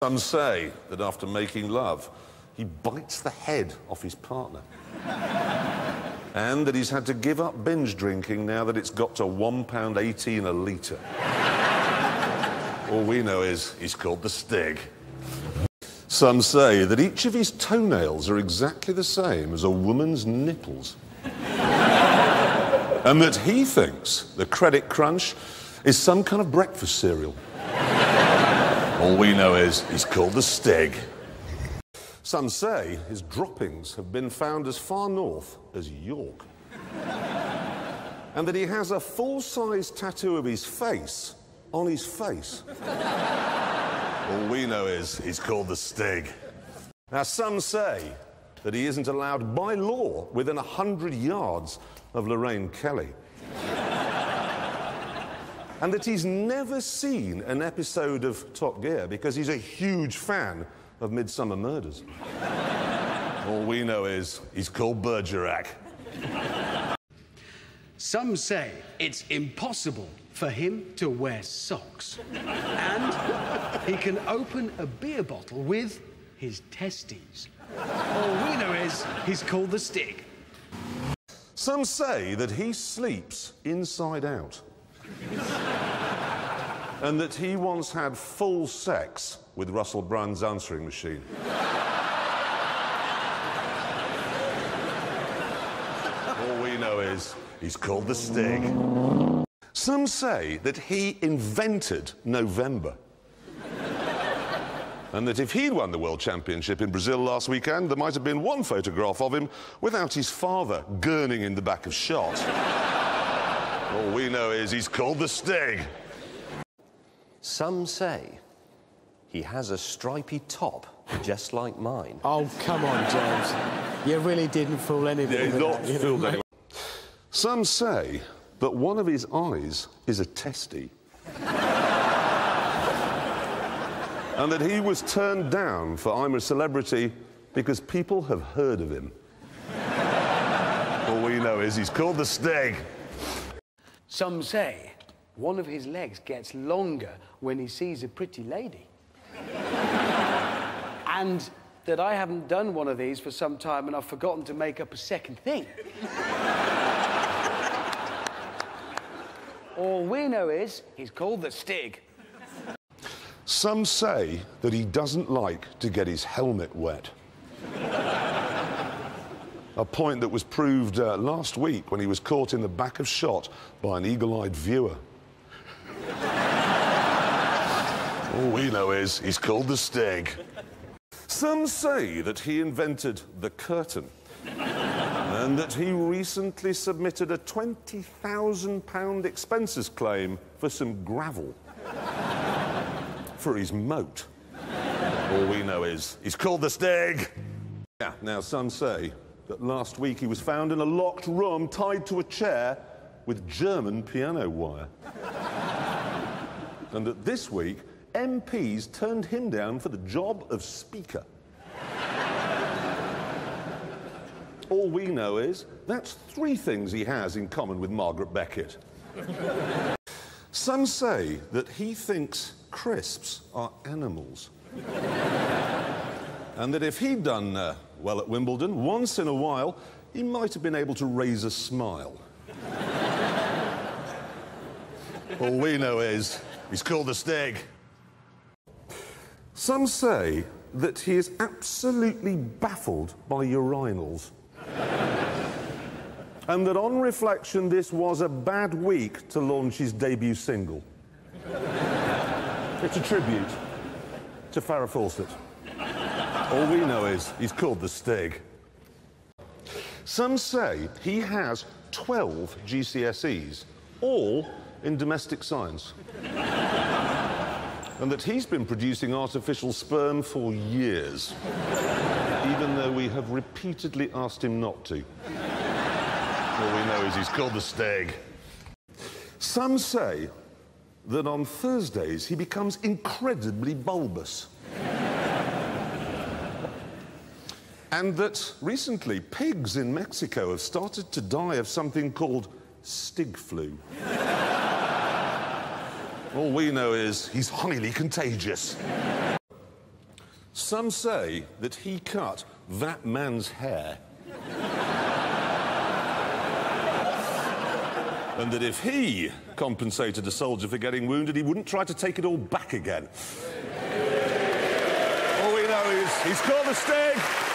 Some say that after making love, he bites the head off his partner. And that he's had to give up binge drinking now that it's got to £1.18 a litre. All we know is he's called the Stig. Some say that each of his toenails are exactly the same as a woman's nipples. And that he thinks the Credit Crunch is some kind of breakfast cereal. All we know is he's called the Stig. Some say his droppings have been found as far north as York. And that he has a full-size tattoo of his face on his face. All we know is he's called the Stig. Now, some say that he isn't allowed by law within 100 yards of Lorraine Kelly. And that he's never seen an episode of Top Gear because he's a huge fan of Midsummer Murders. All we know is he's called Bergerac. Some say it's impossible for him to wear socks. And he can open a beer bottle with his testes. All we know is he's called the Stig. Some say that he sleeps inside out. And that he once had full sex with Russell Brand's answering machine. All we know is he's called the Stig. Some say that he invented November. And that if he'd won the World Championship in Brazil last weekend, there might have been one photograph of him without his father gurning in the back of shot. All we know is he's called the Stig. Some say he has a stripy top just like mine. Oh, come on, James. You really didn't fool anybody. Yeah, he's not fooled anyone. Some say that one of his eyes is a testy. And that he was turned down for I'm a Celebrity because people have heard of him. All we know is he's called the Stig. Some say one of his legs gets longer when he sees a pretty lady. And that I haven't done one of these for some time and I've forgotten to make up a second thing. All we know is he's called the Stig. Some say that he doesn't like to get his helmet wet. A point that was proved last week when he was caught in the back of shot by an eagle-eyed viewer. All we know is he's called the Stig. Some say that he invented the curtain and that he recently submitted a £20,000 expenses claim for some gravel for his moat. All we know is he's called the Stig. Yeah, now some say that last week he was found in a locked room tied to a chair with German piano wire. And that this week MPs turned him down for the job of Speaker. All we know is that's 3 things he has in common with Margaret Beckett. Some say that he thinks crisps are animals. And that if he'd done well at Wimbledon, once in a while, he might have been able to raise a smile. All we know is he's called the Stig. Some say that he is absolutely baffled by urinals. And that on reflection, this was a bad week to launch his debut single. It's a tribute to Farrah Fawcett. All we know is he's called the Stig. Some say he has 12 GCSEs, all in domestic science. And that he's been producing artificial sperm for years, even though we have repeatedly asked him not to. All we know is he's called the Stig. Some say that on Thursdays he becomes incredibly bulbous. And that recently pigs in Mexico have started to die of something called Stig flu. All we know is he's highly contagious. some say that he cut that man's hair. And that if he compensated a soldier for getting wounded, he wouldn't try to take it all back again. All we know is he's called the Stig.